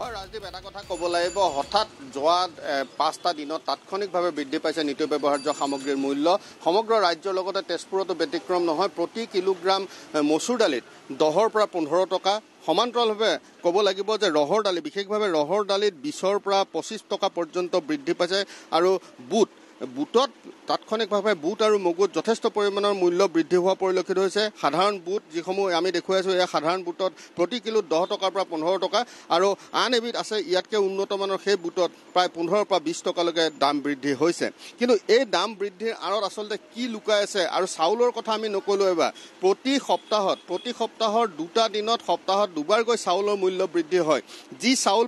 ৰাজদীপ এটা কথা ক'ব লাগিব হঠাৎ যোৱা 5টা দিনত তাৎক্ষণিকভাৱে বৃদ্ধি পাইছে নিত্য ব্যৱহাৰ্য সামগ্ৰীৰ মূল্য সমগ্ৰ ৰাজ্যৰ লগতে তেজপুৰতো ব্যতিক্ৰম নহয় প্ৰতি কিলোগ্ৰাম মচুৰ দালিত 10ৰ পৰা 15 টকা সমান্তৰালভাৱে ক'ব লাগিব যে ৰহৰ দালি বিশেষভাৱে ৰহৰ দালিত 20ৰ পৰা 25 টকা পৰ্যন্ত বৃদ্ধি পাইছে আৰু বুটত তাৎক্ষণিকভাৱে বুট আৰু মগুত যথেষ্ট পৰিমাণৰ মূল্য বৃদ্ধি হোৱা পৰিলক্ষিত হৈছে সাধাৰণ বুট যিসমূহ আমি দেখুৱাই আছো এই সাধাৰণ বুটত প্ৰতি কিলোত 10 টকাৰ পৰা 15 টকা আৰু আন এবিধ আছে ইয়াতকৈ উন্নত মানৰ সেই বুটত প্ৰায় 15ৰ পৰা 20 টকালৈকে দাম বৃদ্ধি হৈছে কিন্তু এই দাম বৃদ্ধিৰ আঁৰত আচলতে কি লুকাই আছে আৰু চাউলৰ কথা আমি নকলো এবাৰ প্ৰতি সপ্তাহৰ দুটা দিনত সপ্তাহত দুবাৰকৈ চাউলৰ মূল্য বৃদ্ধি হয় যি চাউল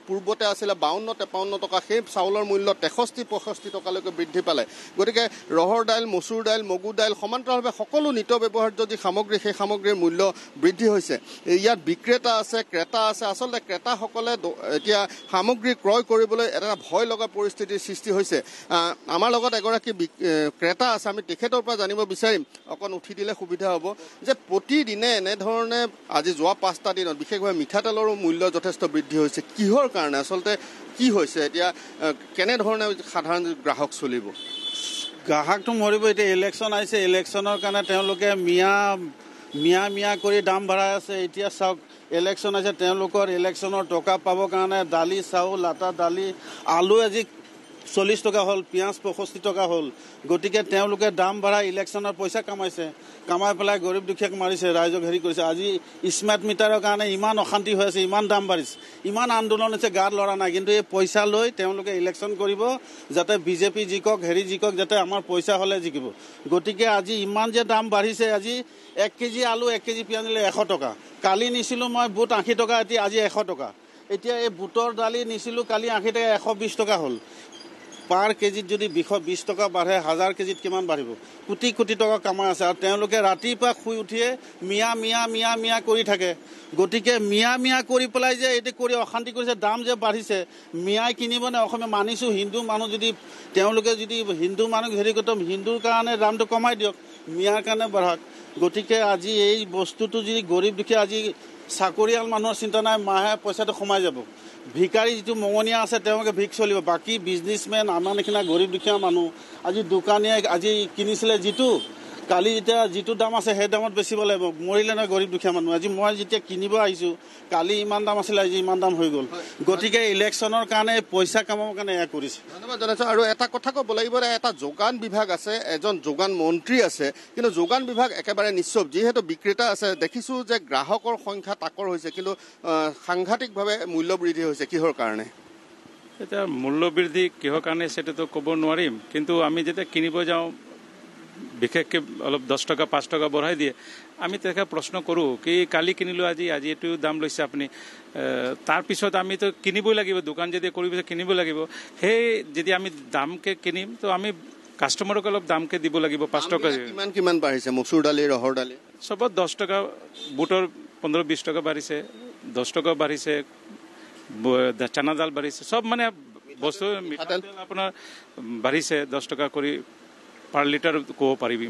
পূৰ্বতে আছিল 52-53 টকা সেই চাউলৰ মূল্য 63-65 টকালৈকে বৃদ্ধি পালে গতিকে ৰহৰ দাইল মচুৰ দাইল মগু দাইল সমান্তৰালভাৱে সকলো নিত্য ব্যৱহাৰ্য যি সামগ্ৰী সেই সামগ্ৰীৰ মূল্য বৃদ্ধি হৈছে ইয়াত বিক্ৰেতা আছে ক্ৰেতা আছে আচলতে ক্ৰেতাসকলে এতিয়া সামগ্ৰী ক্ৰয় কৰিবলৈ এটা ভয় লগা পৰিস্থিতিৰ সৃষ্টি হৈছে আমাৰ লগত এগৰাকী ক্ৰেতা আছে আমি তেখেতৰ পৰা জানিব বিচাৰিম অকণ উঠি দিলে সুবিধা হ'ব যে প্ৰতিদিনে এনেধৰণে আজি যোৱা 5টা দিনত বিশেষভাৱে মিঠাতেলৰো মূল্য যথেষ্ট বৃদ্ধি হৈছে কিহৰ কাৰণে আচলতে কি হৈছে এতিয়া কেনে ধৰণে সাধাৰণ গ্ৰাহক চলিব গ্ৰাহকটো মৰিব এতিয়া ইলেকশ্যন আহিছে ইলেকশ্যনৰ কাৰণে তেওঁলোকে মিয়া কৰি দাম বঢ়াই আছে এতিয়া চাওক ইলেকশ্যন আছে তেওঁলোকৰ ইলেকশ্যনৰ টকা পাবৰ কাৰণে দালি চাউল আটা দালি আলু আজি 40 টকা হ'ল পিঁয়াজ 65 টকা হ'ল গতিকে তেওঁলোকে দাম বঢ়াই ইলেকশ্যনৰ পইচা কামাই পেলাই গৰীব দুখীয়াক মাৰিছে ৰাইজক হেৰি কৰিছে আজি স্মাৰ্ট মিটাৰৰ কাৰণে ইমান অশান্তি হৈ আছে ইমান দাম বাঢ়িছে ইমান আন্দোলন হৈছে গাত লৰা নাই কিন্তু এই পইচা লৈ তেওঁলোকে ইলেকশ্যন কৰিব যাতে বিজেপি জিকক যাতে আমাৰ পইচা হ'লে জিকিব গতিকে আজি ইমান যে দাম বাঢ়িছে আজি 1 কেজি আলু 1 কেজি পিঁয়াজ নিলে 100 টকা কালি নিছিলোঁ মই বুট 80 টকা এতিয়া আজি 100 টকা এতিয়া এই বুটৰ দালি নিছিলোঁ কালি 80 টকা 120 টকা হ'ল পাৰ কেজিত যদি 220 টকা বাঢ়ে 1000 কেজিত কিমান বাঢ়িব কোটি টকা কামাই আছে আৰু তেওঁলোকে ৰাতিপুৱা শুই উঠিয়ে মিয়া কৰি থাকে গতিকে মিয়া কৰি পেলাই যে এইটো কৰি অশান্তি কৰিছে দাম যে বাঢ়িছে মিয়াই কিনিবনে অসমীয়া মানিছোঁ হিন্দু মানুহ যদি তেওঁলোকে যদি হিন্দু মানুহ হেৰি কৰিম হিন্দুৰ কাৰণে দামটো কমাই দিয়ক মিয়াৰ কাৰণে বঢ়াক গতিকে আজি এই বস্তুটো যদি গৰীব দুখীয়া আজি চাকৰিয়াল মানুহৰ চিন্তা নাই মাহে পইচাটো সোমাই যাব ভিকাৰী যিটো মঙনীয়া আছে তেওঁলোকে ভিক চলিব বাকী বিজনেছমেন আমাৰ নিচিনা গৰীব দুখীয়া মানুহ আজি দোকানীয়ে আজি কিনিছিলে যিটো কালি যেতিয়া যিটো দাম আছে সেই দামত বেচিব লাগিব মৰিলে নহয় গৰীব দুখীয়া মানুহ আজি মই যেতিয়া কিনিব আহিছোঁ কালি ইমান দাম আছিলে আজি ইমান দাম হৈ গ'ল গতিকে ইলেকশ্যনৰ কাৰণে পইচা কামাবৰ কাৰণে এয়া কৰিছে ধন্যবাদ জনাইছোঁ আৰু এটা কথা ক'ব লাগিব এটা যোগান বিভাগ আছে এজন যোগান মন্ত্ৰী আছে কিন্তু যোগান বিভাগ একেবাৰে নিশ্চুপ যিহেতু বিক্ৰেতা আছে দেখিছোঁ যে গ্ৰাহকৰ সংখ্যা তাকৰ হৈছে কিন্তু সাংঘাতিকভাৱে মূল্য বৃদ্ধি হৈছে কিহৰ কাৰণে এতিয়া মূল্য বৃদ্ধি কিহৰ কাৰণে সেইটোতো ক'ব নোৱাৰিম কিন্তু আমি যেতিয়া কিনিব যাওঁ বিশেষকৈ অলপ 10 টকা 5 টকা বঢ়াই দিয়ে আমি তেখেতক প্ৰশ্ন কৰোঁ কি কালি কিনিলোঁ আজি এইটো দাম লৈছে আপুনি তাৰপিছত আমিতো কিনিবই লাগিব দোকান যদি কৰিব কিনিব লাগিব সেই যদি আমি দামকৈ কিনিম তো আমি কাষ্টমাৰক অলপ দামকৈ দিব লাগিব 5 টকা কিমান বাঢ়িছে মচুৰ দালি ৰহৰ দালি চবত 10 টকা বুটৰ 15-20 টকা বাঢ়িছে 10 টকা বাঢ়িছে চানা দাল বাঢ়িছে সব মানে বস্তু মিঠাতেল আপোনাৰ বাঢ়িছে 10 টকা কৰি পাৰ লিটাৰ ক'ব পাৰিবি